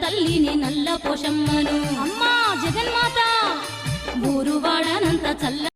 తల్లిని నల్ల పోషమ్మను అమ్మా జగన్మాత ఊరువాడనంత చల్ల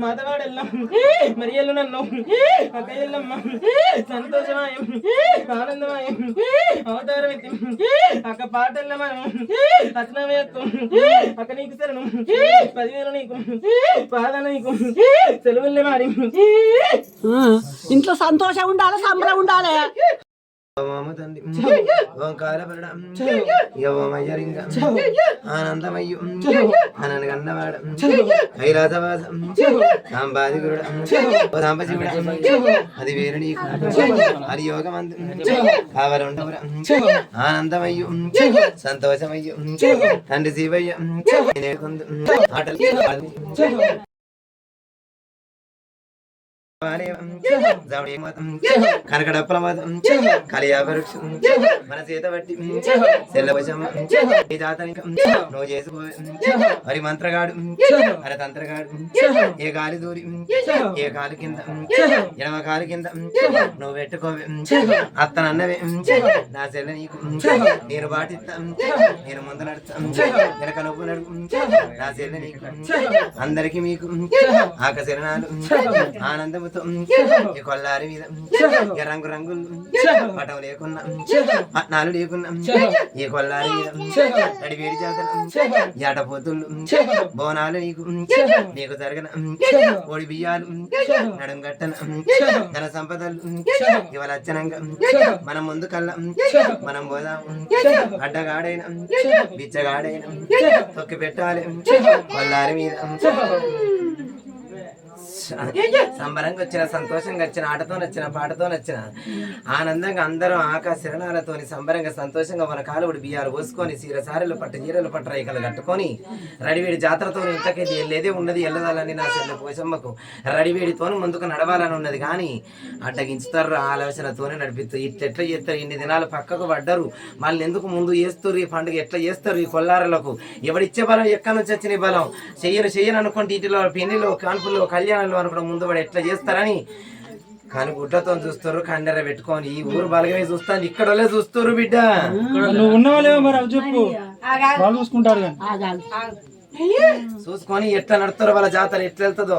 మాతవాడెల్లం మరియల్లు నన్ను అక్కయ్యల్లమ్మ సంతోషమాయం ఆనందమాయం అవతారమితి అక్క పాటల్ల మనం రచనవేత్తు అక్క నీకు శరణం 10,000 నీకు పాదాల నీకు సెలవుల్లే మారి ఇంట్లో సంతోషం ఉండాలి, సంబరం ఉండాలి. తండ్రి ఓంకారపరడం యవమయ్యరింగ ఆనందమయ్యు అనను గన్నవాడ కైలాసవాసం సాంబాదిగురుడ సాంబశివుడ అది వేరు నీకు అది యోగమందు కావలుండవుర ఆనందమయ్యు సంతోషమయ్యు తండ్రి శివయ్య ఆటలు కనకడప్పల కలియాపరుక్షం మన చేత బట్టి సెల్లవశమ్మ నువ్వు చేసుకో మరి మంత్రగాడు మరి తంత్రగాడు ఏ గాలి దూరి ఏ కాలు కింద ఎడమ కాలు కింద నువ్వు పెట్టుకోవే అత్తనన్నవే నా చెల్ల నీకు నేను బాటిస్తా నేను ముందు నడుస్తాను వెనక నువ్వు నడుపు నా చెల్ల నీకు అందరికి మీకు ఆకశరణాలు ఆనందము ఈ కొల్లారి మీద రంగు రంగులు పటం లేకున్నా పట్నాలు లేకున్నా ఈ కొల్లారి మీద వేడి చేతలు ఏటపోతులు బోనాలు నీకు జరగన ఓడి బియ్యాలు నడుం గట్టన ధన సంపదలు ఇవాళ అచ్చనంగా మనం ముందు కల్లా మనం పోదాం అడ్డగాడైన బిచ్చగాడైన తొక్కి పెట్టాలి కొల్లారి మీద సంబరంగా వచ్చిన, సంతోషంగా వచ్చిన, ఆటతో వచ్చిన, పాటతో వచ్చిన, ఆనందంగా అందరం ఆకాశరణాలతోని సంబరంగా సంతోషంగా మన కాలువడి బియ్యాలు పోసుకొని చీర సారెలు పట్టు చీరలు పట్టు రైకలు కట్టుకొని రడివేడి జాతరతో ఇంతకైతే వెళ్ళేదే ఉన్నది, వెళ్ళదాలని నా చెల్లె పోసమ్మకు రడివేడితో ముందుకు నడవాలని ఉన్నది. కానీ అడ్డగించుతారు ఆలోచనతోనే నడిపిస్తారు. ఇట్లా చేస్తారు, ఇన్ని దినాలు పక్కకు పడ్డరు, మళ్ళీ ఎందుకు ముందు చేస్తారు ఈ పండుగ, ఎట్లా చేస్తారు ఈ కొల్లారులకు, ఎవడిచ్చే బలం ఎక్కడి నుంచి వచ్చిన బలం, చెయ్యను అనుకుంటే ఇంటిలో పెళ్లిలో కాన్పుల్లో కళ్యాణంలో అనుకుంటే ముందు వాడు ఎట్లా చేస్తారని కానీ గుడ్లతో చూస్తారు, కండెర పెట్టుకొని ఈ ఊరు బలగమే చూస్తాను, ఇక్కడ చూస్తారు బిడ్డ. నువ్వు ఉన్నవాళ్ళేమో మరి అవి చెప్పు, వాళ్ళు చూసుకుంటారు చూసుకొని ఎట్లా నడుస్తారో వాళ్ళ జాతర ఎట్లా వెళ్తుందో,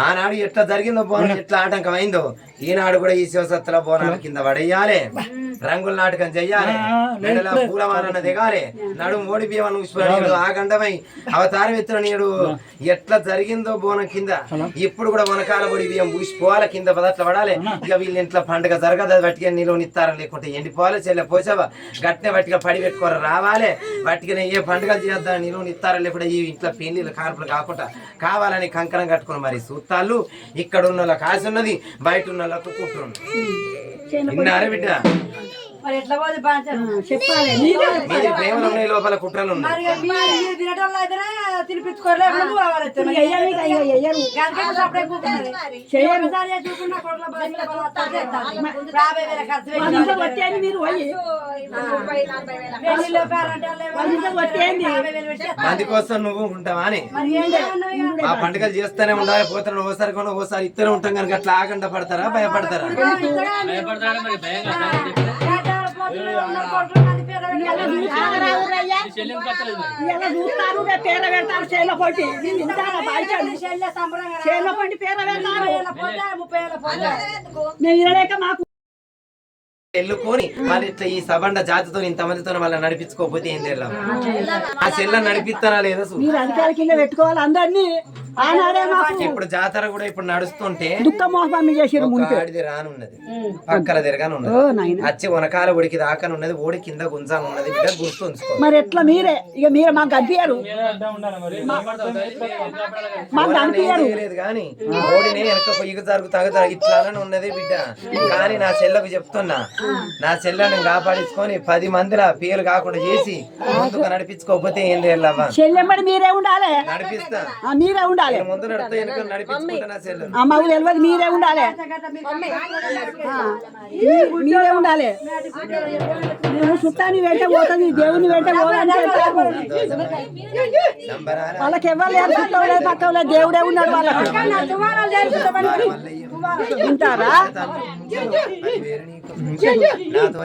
ఆనాడు ఎట్లా జరిగిందో బోనం ఎట్లా ఆటంకం అయిందో ఈనాడు కూడా ఈ శివసత్తుల బోనాల కింద పడేయాలి, రంగుల నాటకం చెయ్యాలి, మెడల పూలమాలన్న దిగాలి, నడుము ఓడి బియ్యం ఆ గండమై అవతారం ఎత్తున నీడు ఎట్లా జరిగిందో బోనం కింద ఇప్పుడు కూడా వనకాల పొడి బియ్యం పూసిపోవాలి, కింద పదట్ల పడాలి. ఇక వీళ్ళ ఇంట్లో పండుగ జరగదు, బట్టిగా నీళ్ళు నిత్తారం లేకుంటే ఎండిపోవాలి, చెల్లె పోసావా గట్టిన బట్టిగా పడి పెట్టుకోరు రావాలి, బట్టిగా ఏ పండుగ చేద్దాం నీళ్ళు నిత్తారం లేకుండా ఈ ఇంట్లో పెళ్లిళ్ళు కార్పులు కాకుండా కావాలని కంకణం కట్టుకుని మరి సూత్తాళ్ళు ఇక్కడ ఉన్న వాళ్ళకి ఆశ ఉన్నది, బయట ఉన్న వాళ్ళకు కుట్రు విన్నారా బిడ్డ? చెప్పాలి మీరు ప్రేమలు ఉన్నాయి, లోపల కుట్రలు ఉన్నాయి. మంది కోసం నువ్వు ఉంటావా అని ఆ పండుగలు చేస్తూనే ఉండాలి, పోతాను ఓసారి కొన ఓసారి ఇద్దరు ఉంటాం కనుక అట్లా ఆగండ పడతారా భయపడతారా? ఎల్లుకొని వాళ్ళు ఇట్లా ఈ సబండ జాతితో ఇంతమందితో వాళ్ళని నడిపించుకోకపోతే ఏం తెలియదు. ఆ చెల్ల నడిపిస్తారా లేదా మీరు అధికార కింద పెట్టుకోవాలి అందరినీ. ఇప్పుడు జాతర కూడా ఇప్పుడు నడుస్తుంటే దుఃఖమోహం చేసారు ఆడిది రానున్నది, పక్కల తిరగానున్నది, వచ్చి వనకాల ఒడికి దాకానున్నది, ఓడి కింద గుంజానున్నది, గుర్తుంచుకో. మరి ఎట్లా మీరే ఇక మీరు మాకు కనిపించారు, మాకు కనిపించారు లేదు కానీ ఓడిని వెనక పొయ్యికి జరుగుతా ఇట్లానే ఉన్నది బిడ్డ. కానీ నా చెల్లకు చెప్తున్నా, నా చెల్లెని కాపాడించుకొని 10 మందిలా పేరు కాకుండా చేసి ముందుకు నడిపించుకోకపోతే ఏం లేవా? చెల్లెమ్మడి మీరే ఉండాలి, నడిపిస్తా, మీరే ఉండాలి, ముందు నడుపుతా వెనుక నడిపించుకుంటా నా చెల్లెలు. మాకు తెలియదు, మీరే ఉండాలి, మీరే ఉండాలి. నువ్వు చుట్టాన్ని వెంట పోతుంది, దేవుని వెంట పోదని వాళ్ళకి ఎవరు లేరు, చుట్టం లేదు, పక్కన లేదు, దేవుడే ఉన్నాడు వాళ్ళకి. ఉంటారా నాతో